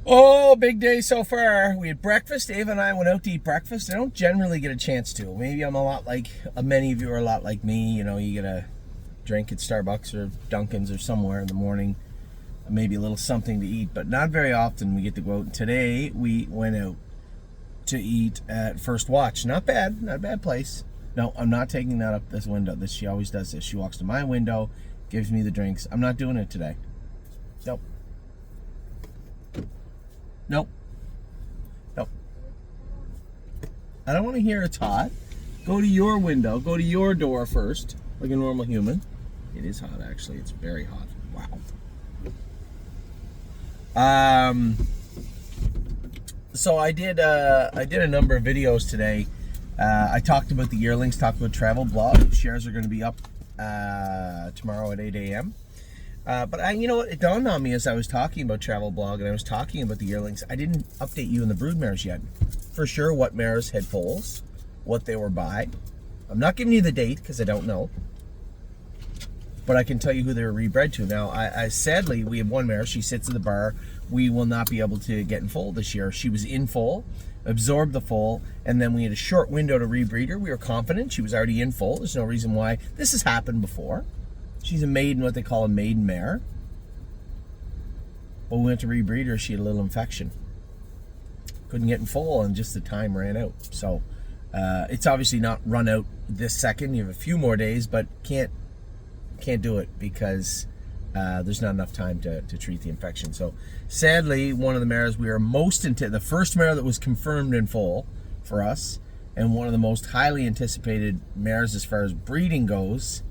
Oh, big day so far. We had breakfast. Dave and I went out to eat breakfast. I don't generally get a chance to. Maybe I'm a lot like, many of you are a lot like me. You know, you get a drink at Starbucks or Dunkin's or somewhere in the morning. Maybe a little something to eat, but not very often we get to go out. Today we went out to eat at First Watch. Not bad. Not a bad place. No, I'm not taking that up this window. She always does this. She walks to my window, gives me the drinks. I'm not doing it today. Nope. Nope. Nope. I don't want to hear it's hot. Go to your window. Go to your door first, like a normal human. It is hot, actually. It's very hot. Wow. So I did a number of videos today. I talked about the yearlings, talked about travel blog. Shares are going to be up tomorrow at 8 a.m. But you know what? It dawned on me as I was talking about travel blog and I was talking about the yearlings. I didn't update you on the broodmares yet. For sure, what mares had foals, what they were by. I'm not giving you the date because I don't know. But I can tell you who they were rebred to. Now, I sadly, we have one mare. She sits in the bar. We will not be able to get in foal this year. She was in foal, absorbed the foal, and then we had a short window to rebreed her. We were confident she was already in foal. There's no reason why. This has happened before. She's a maiden, what they call a maiden mare. But we went to rebreed her. She had a little infection. Couldn't get in foal, and just the time ran out. So it's obviously not run out this second. You have a few more days, but can't do it because there's not enough time to treat the infection. So sadly, one of the mares we are most into, the first mare that was confirmed in foal for us, and one of the most highly anticipated mares as far as breeding goes,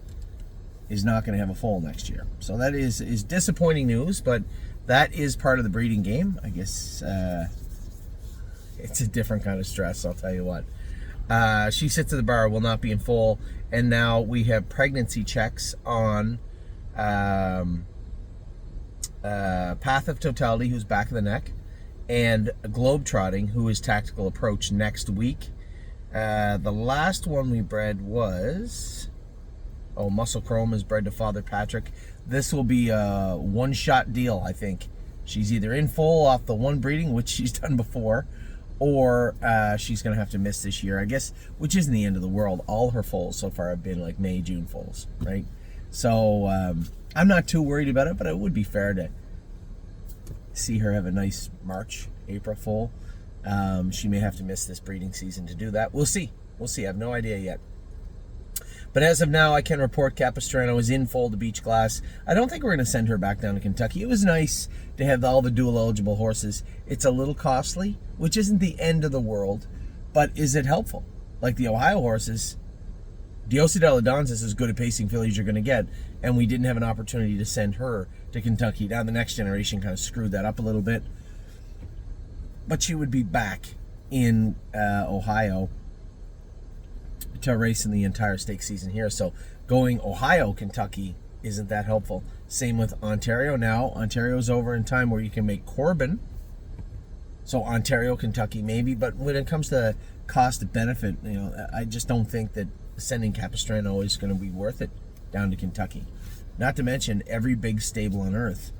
is not going to have a foal next year. So that is disappointing news, but that is part of the breeding game. I guess it's a different kind of stress, I'll tell you what. She sits at the bar, will not be in foal, and now we have pregnancy checks on Path of Totality, who's back of the neck, and Globetrotting, who is Tactical Approach next week. The last one we bred was... Muscle Chrome is bred to Father Patrick. This will be a one-shot deal, I think. She's either in foal off the one breeding, which she's done before, or she's going to have to miss this year, I guess, which isn't the end of the world. All her foals so far have been like May, June foals, right? So I'm not too worried about it, but it would be fair to see her have a nice March, April foal. She may have to miss this breeding season to do that. We'll see. We'll see. I have no idea yet. But as of now, I can report Capistrano is in foal to Beach Glass. I don't think we're going to send her back down to Kentucky. It was nice to have all the dual eligible horses. It's a little costly, which isn't the end of the world, but is it helpful? Like the Ohio horses, Diosa de la Danza is as good a pacing filly as you're going to get, and we didn't have an opportunity to send her to Kentucky. Now the next generation kind of screwed that up a little bit, but she would be back in Ohio to race in the entire stake season here. So going Ohio, Kentucky isn't that helpful. Same with Ontario. Now Ontario's over in time where you can make Corbin. So Ontario, Kentucky maybe, but when it comes to cost benefit, you know, I just don't think that sending Capistrano is going to be worth it down to Kentucky. Not to mention every big stable on earth.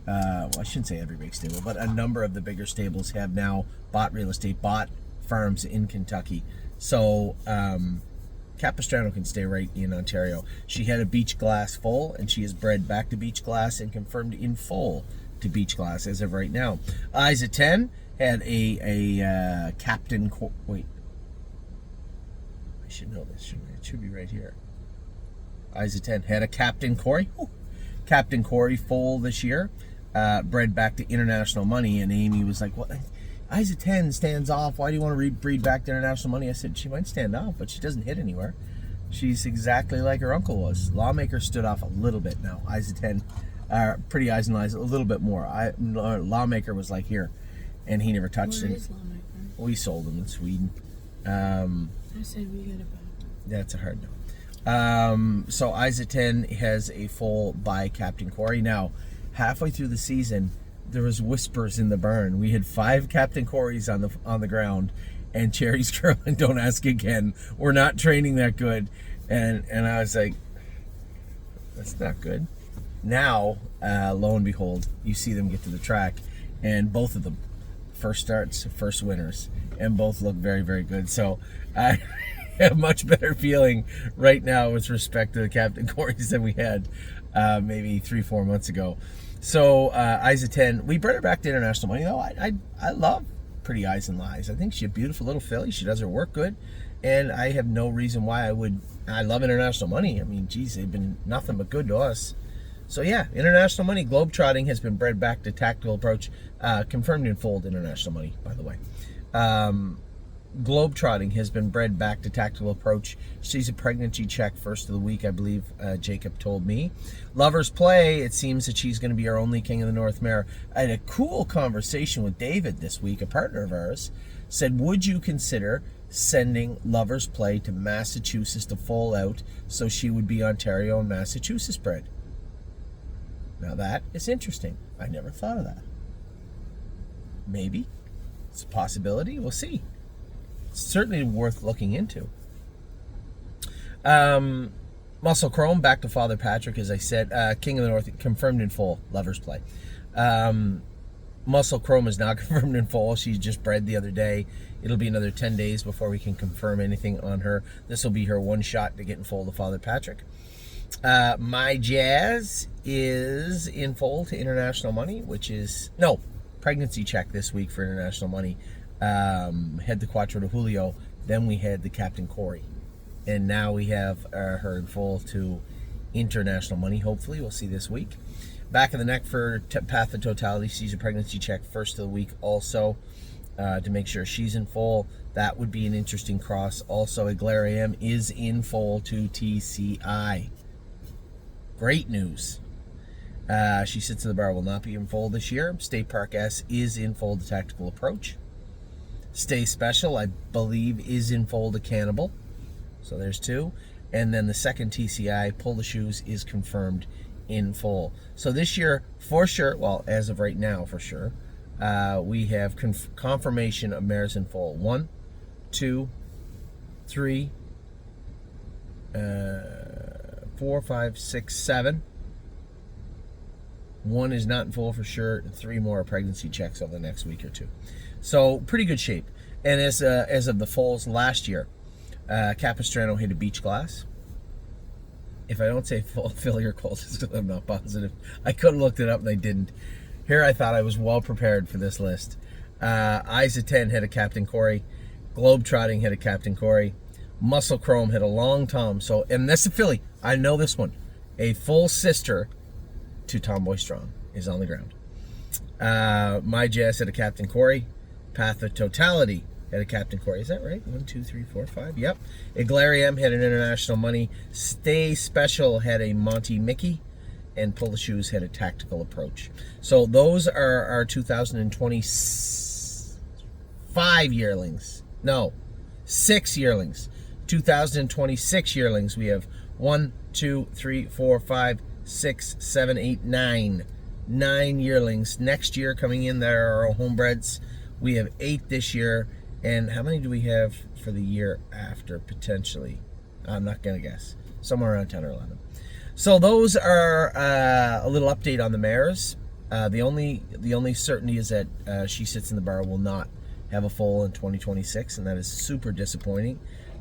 Well, I shouldn't say every big stable, but a number of the bigger stables have now bought real estate, bought farms in Kentucky. So Capistrano can stay right in Ontario. She had a Beach Glass foal, and she is bred back to Beach Glass and confirmed in foal to Beach Glass as of right now. Eyes at 10 had a Captain... Wait. I should know this, shouldn't I? It should be right here. Eyes at 10 had a Captain Corey. Ooh. Captain Corey foal this year. Bred back to International Money, and Amy was like, what? Eyes at 10 stands off. Why do you want to breed back to International Money? I said, she might stand off, but she doesn't hit anywhere. She's exactly like her uncle was. Lawmaker stood off a little bit now. Eyes at 10, Pretty Eyes and Lies a little bit more. Lawmaker was like here, and he never touched it. Lawmaker? We sold him in Sweden. I said we got a bone. That's a hard no. So Eyes at 10 has a foal by Captain Corey. Now, halfway through the season, there was whispers in the barn. We had 5 Captain Corys on the ground, and Cherry's girl and Don't Ask Again. We're not training that good, and I was like, that's not good. Now, lo and behold, you see them get to the track, and both of them first starts, first winners, and both look very, very good. So I have a much better feeling right now with respect to the Captain Corys than we had maybe 3-4 months ago. So Eyes of 10, we brought her back to international money though. I love Pretty Eyes and Lies. I think she's a beautiful little filly. She does her work good, and I have no reason why I would. I love international money. I mean, geez, they've been nothing but good to us. So yeah, international money. Globetrotting has been bred back to Tactical Approach, confirmed in fold international money, by the way. Globetrotting has been bred back to Tactical Approach. She's a pregnancy check first of the week, I believe Jacob told me. Lovers Play, it seems that she's going to be our only King of the North mare. I had a cool conversation with David this week, a partner of ours, said, would you consider sending Lovers Play to Massachusetts to foal out so she would be Ontario and Massachusetts bred? Now that is interesting. I never thought of that. Maybe. It's a possibility. We'll see. It's certainly worth looking into. Muscle Chrome, back to Father Patrick, as I said. King of the North, confirmed in full. Lovers Play. Muscle Chrome is not confirmed in full. She just bred the other day. It'll be another 10 days before we can confirm anything on her. This will be her one shot to get in full to Father Patrick. My Jazz is in full to international money, which is, no, pregnancy check this week for international money. Had the Quattro de Julio, then we had the Captain Corey, and now we have her in full to international money. Hopefully we'll see this week. Back of the neck for Path of Totality. She's a pregnancy check first of the week also, to make sure she's in full. That would be an interesting cross. Also, Aglariam is in full to TCI. Great news. She sits in the bar, will not be in full this year. State Park S is in full to Tactical Approach. Stay Special, I believe, is in full to Cannibal. So there's two. And then the second TCI, Pull the Shoes, is confirmed in full. So this year, for sure, well, as of right now, for sure, we have confirmation of mares in full. 1, 2, 3, 4, 5, 6, 7. One is not in full for sure. 3 more pregnancy checks over the next week or two. So pretty good shape. And as of the foals last year, Capistrano hit a beach glass. If I don't say full filly or colt, it's because I'm not positive. I could have looked it up and I didn't. Here I thought I was well prepared for this list. Eyes of 10 hit a Captain Corey. Globetrotting hit a Captain Corey. Muscle Chrome hit a Long Tom. So, and that's a filly. I know this one. A full sister to Tomboy Strong is on the ground. My Jazz hit a Captain Corey. Path of Totality hit a Captain Corey. Is that right? 1, 2, 3, 4, 5. Yep. Aglariam had an international money. Stay Special had a Monty Mickey. And Pull the Shoes had a Tactical Approach. So those are our 2025 yearlings. No, 6 yearlings. 2026 yearlings. We have 1, 2, 3, 4, 5, 6, 7, 8, 9. 9 yearlings. Next year coming in, there are our homebreds. We have 8 this year. And how many do we have for the year after, potentially? I'm not going to guess. Somewhere around 10 or 11. So those are a little update on the mares. The only certainty is that She Sits in the Bar will not have a foal in 2026, and that is super disappointing.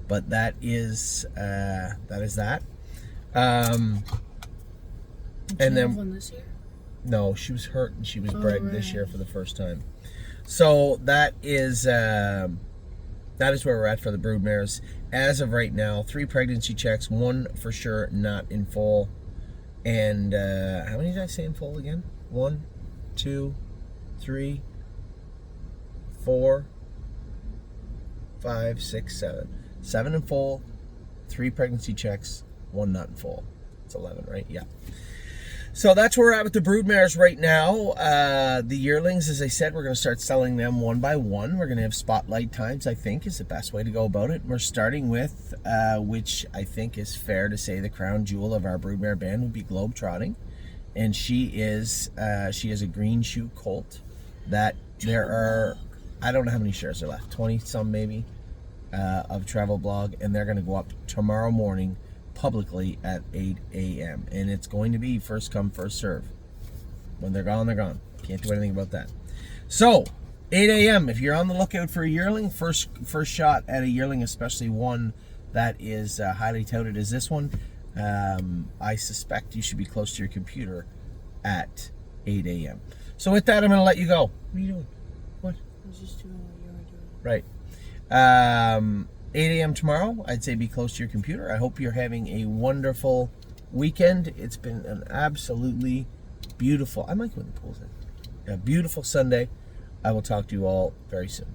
But that is that. And then one this year? No, she was hurt and she was bred this year for the first time. So that is where we're at for the Broodmares. As of right now, 3 pregnancy checks, 1 for sure not in full. And how many did I say in full again? 1, 2, 3, 4, 5, 6, 7. 7 in full, 3 pregnancy checks, 1 not in full. It's 11, right? Yeah. So that's where we're at with the Broodmares right now. The yearlings, as I said, we're going to start selling them one by one. We're going to have spotlight times, I think, is the best way to go about it. We're starting with, which I think is fair to say the crown jewel of our Broodmare band would be Globetrotting. And she has a green shoe colt that there are, I don't know how many shares are left, 20 some maybe, of Travel Blog. And they're going to go up tomorrow morning publicly at 8 a.m. and it's going to be first come, first serve. When they're gone, they're gone. Can't do anything about that. So, 8 a.m. If you're on the lookout for a yearling, first shot at a yearling, especially one that is highly touted as this one, I suspect you should be close to your computer at 8 a.m. So with that, I'm going to let you go. What are you doing? What? I was just doing what you were doing. Right. 8 a.m. tomorrow, I'd say be close to your computer. I hope you're having a wonderful weekend. It's been an absolutely beautiful, I might go in the pools then. A beautiful Sunday. I will talk to you all very soon.